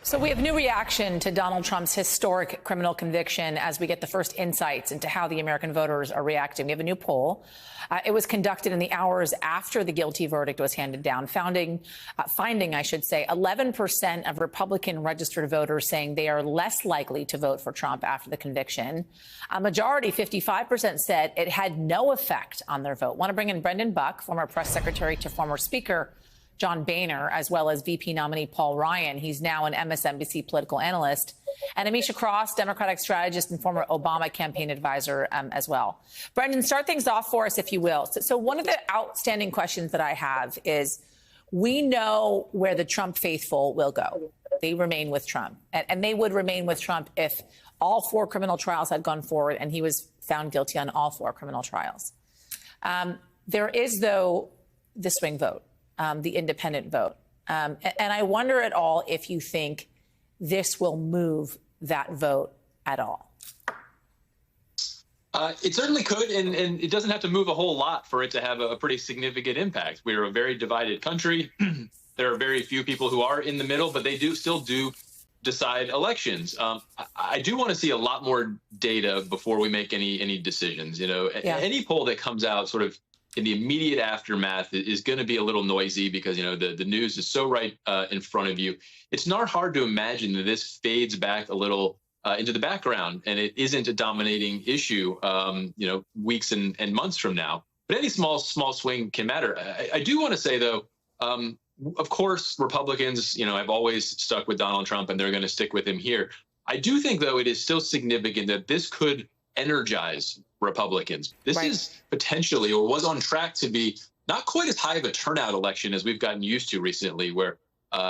So we have new reaction to Donald Trump's historic criminal conviction as we get the first insights into how the American voters are reacting. We have a new poll. It was conducted in the hours after the guilty verdict was handed down, finding, I should say, 11% of Republican registered voters saying they are less likely to vote for Trump after the conviction. A majority, 55%, said it had no effect on their vote. Want to bring in Brendan Buck, former press secretary to former Speaker John Boehner, as well as VP nominee Paul Ryan. He's now an MSNBC political analyst. And Amisha Cross, Democratic strategist and former Obama campaign advisor as well. Brendan, start things off for us, if you will. So one of the outstanding questions that I have is, we know where the Trump faithful will go. They remain with Trump. And they would remain with Trump if all 4 criminal trials had gone forward and he was found guilty on all 4 criminal trials. There is, though, the swing vote. The independent vote. And I wonder at all if you think this will move that vote at all. It certainly could, and it doesn't have to move a whole lot for it to have a pretty significant impact. We're a very divided country. There are very few people who are in the middle, but they still do decide elections. I do want to see a lot more data before we make any decisions. You know, any poll that comes out sort of in the immediate aftermath is going to be a little noisy because, you know, the news is so right in front of you. It's not hard to imagine that this fades back a little into the background and it isn't a dominating issue, you know, weeks and months from now. But any small swing can matter. I do want to say, though, of course, Republicans, you know, have always stuck with Donald Trump and they're going to stick with him here. I do think, though, it is still significant that this could energize Republicans. This is potentially, or was on track to be, not quite as high of a turnout election as we've gotten used to recently, where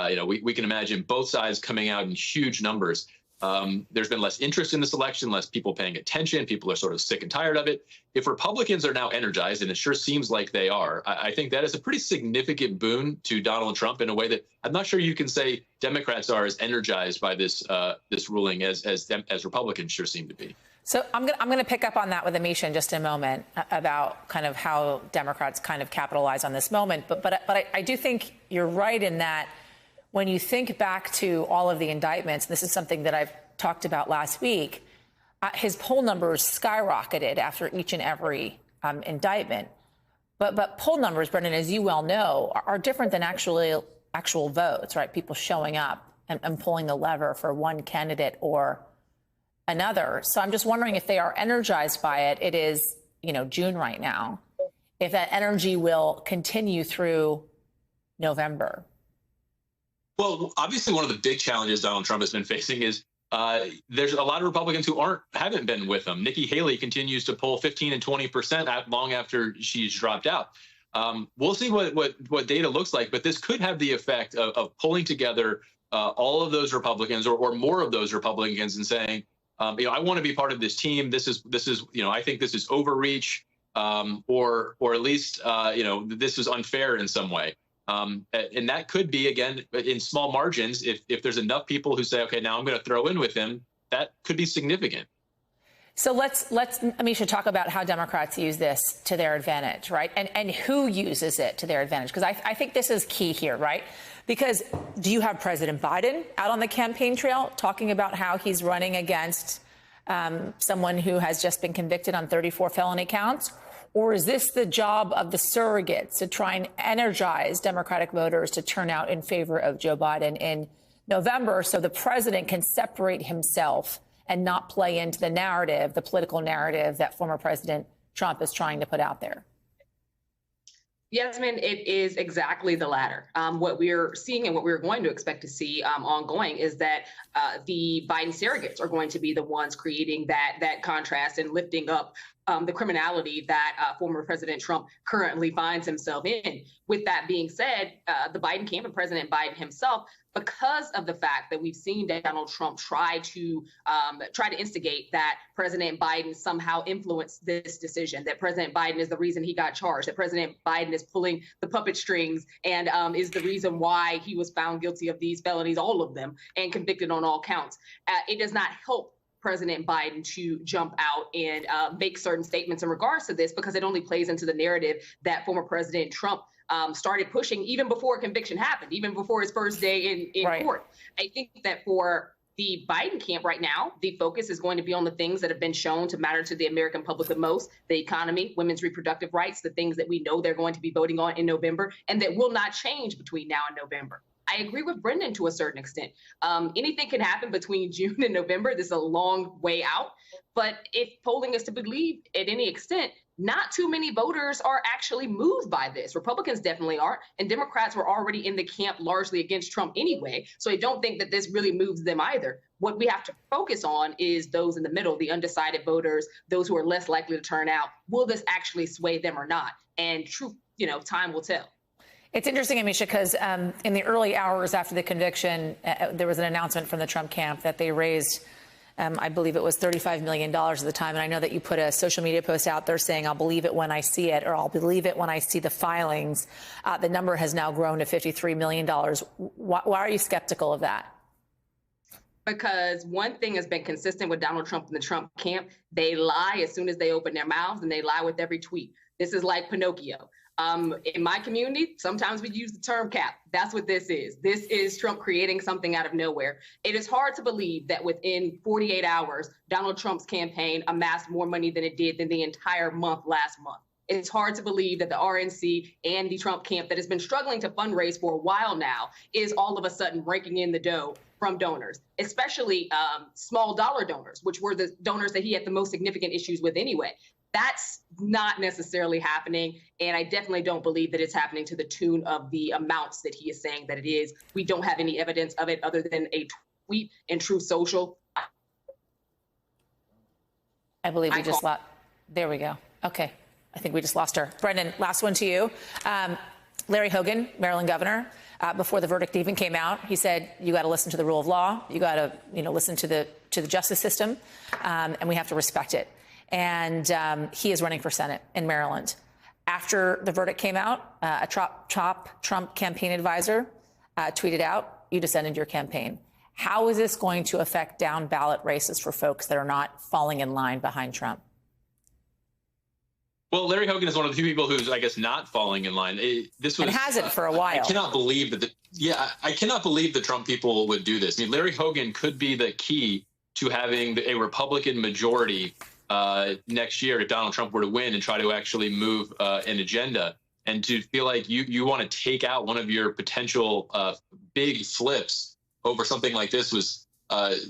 you know, we can imagine both sides coming out in huge numbers. There's been less interest in this election, less people paying attention. People are sort of sick and tired of it. If Republicans are now energized, and it sure seems like they are, I think that is a pretty significant boon to Donald Trump in a way that I'm not sure you can say Democrats are as energized by this ruling as Republicans sure seem to be. So I'm going to pick up on that with Amisha in just a moment about kind of how Democrats kind of capitalize on this moment. But I do think you're right in that when you think back to all of the indictments, this is something that I've talked about last week, his poll numbers skyrocketed after each and every indictment. But poll numbers, Brendan, as you well know, are different than actual votes, right? People showing up and pulling the lever for one candidate or another. So I'm just wondering if they are energized by it. It is, you know, June right now. If that energy will continue through November. Well, obviously, one of the big challenges Donald Trump has been facing is there's a lot of Republicans who haven't been with him. Nikki Haley continues to poll 15 and 20% long after she's dropped out. We'll see what data looks like, but this could have the effect of pulling together all of those Republicans or more of those Republicans and saying, you know, I want to be part of this team. This is, you know, I think this is overreach, or at least, you know, this is unfair in some way. And that could be, again, in small margins. If there's enough people who say, OK, now I'm going to throw in with him, that could be significant. So let's Amisha, talk about how Democrats use this to their advantage, right? And who uses it to their advantage? Because I think this is key here, right? Because do you have President Biden out on the campaign trail talking about how he's running against someone who has just been convicted on 34 felony counts? Or is this the job of the surrogates to try and energize Democratic voters to turn out in favor of Joe Biden in November so the president can separate himself and not play into the narrative, the political narrative that former President Trump is trying to put out there? Yasmin, it is exactly the latter. What we're seeing and what we're going to expect to see ongoing is that the Biden surrogates are going to be the ones creating that contrast and lifting up the criminality that former President Trump currently finds himself in. With that being said, the Biden camp and President Biden himself, because of the fact that we've seen Donald Trump try to instigate that President Biden somehow influenced this decision, that President Biden is the reason he got charged, that President Biden is pulling the puppet strings and is the reason why he was found guilty of these felonies, all of them, and convicted on all counts. It does not help President Biden to jump out and make certain statements in regards to this, because it only plays into the narrative that former President Trump started pushing even before conviction happened, even before his first day in Right. court. I think that for the Biden camp right now, the focus is going to be on the things that have been shown to matter to the American public the most: the economy, women's reproductive rights, the things that we know they're going to be voting on in November and that will not change between now and November. I agree with Brendan to a certain extent. Anything can happen between June and November. This is a long way out. But if polling is to be believed at any extent, not too many voters are actually moved by this. Republicans definitely aren't, and Democrats were already in the camp largely against Trump anyway. So I don't think that this really moves them either. What we have to focus on is those in the middle, the undecided voters, those who are less likely to turn out. Will this actually sway them or not? And true, time will tell. It's interesting, Amisha, because in the early hours after the conviction, there was an announcement from the Trump camp that they raised, I believe it was $35 million at the time. And I know that you put a social media post out there saying, I'll believe it when I see it, or I'll believe it when I see the filings. The number has now grown to $53 million. Why are you skeptical of that? Because one thing has been consistent with Donald Trump and the Trump camp: they lie as soon as they open their mouths, and they lie with every tweet. This is like Pinocchio. In my community, sometimes we use the term cap. That's what this is. This is Trump creating something out of nowhere. It is hard to believe that within 48 hours, Donald Trump's campaign amassed more money than it did than the entire month last month. It's hard to believe that the RNC and the Trump camp that has been struggling to fundraise for a while now is all of a sudden raking in the dough from donors, especially small dollar donors, which were the donors that he had the most significant issues with anyway. That's not necessarily happening. And I definitely don't believe that it's happening to the tune of the amounts that he is saying that it is. We don't have any evidence of it other than a tweet in Truth Social. I believe we just lost. There we go. Okay. I think we just lost her. Brendan, last one to you. Larry Hogan, Maryland governor, before the verdict even came out, he said, you got to listen to the rule of law. You got to, listen to the justice system, and we have to respect it. And he is running for Senate in Maryland. After the verdict came out, a top Trump campaign advisor tweeted out, you descended your campaign. How is this going to affect down ballot races for folks that are not falling in line behind Trump? Well, Larry Hogan is one of the few people who's, I guess, not falling in line. This was, and hasn't for a while. I cannot believe that. I cannot believe the Trump people would do this. I mean, Larry Hogan could be the key to having a Republican majority next year if Donald Trump were to win and try to actually move an agenda. And to feel like you want to take out one of your potential big flips over something like this was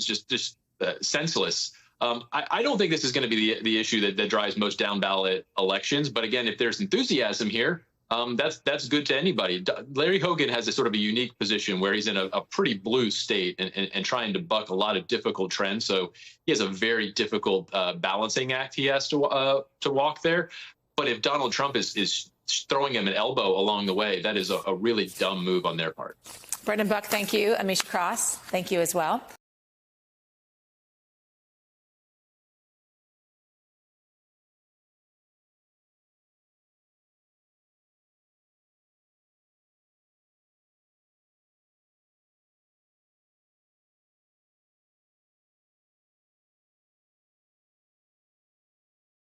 just senseless. I don't think this is going to be the issue that drives most down ballot elections. But again, if there's enthusiasm here, that's good to anybody. Larry Hogan has a sort of a unique position where he's in a pretty blue state and trying to buck a lot of difficult trends. So he has a very difficult balancing act he has to walk there. But if Donald Trump is throwing him an elbow along the way, that is a really dumb move on their part. Brendan Buck, thank you. Amisha Cross, thank you as well.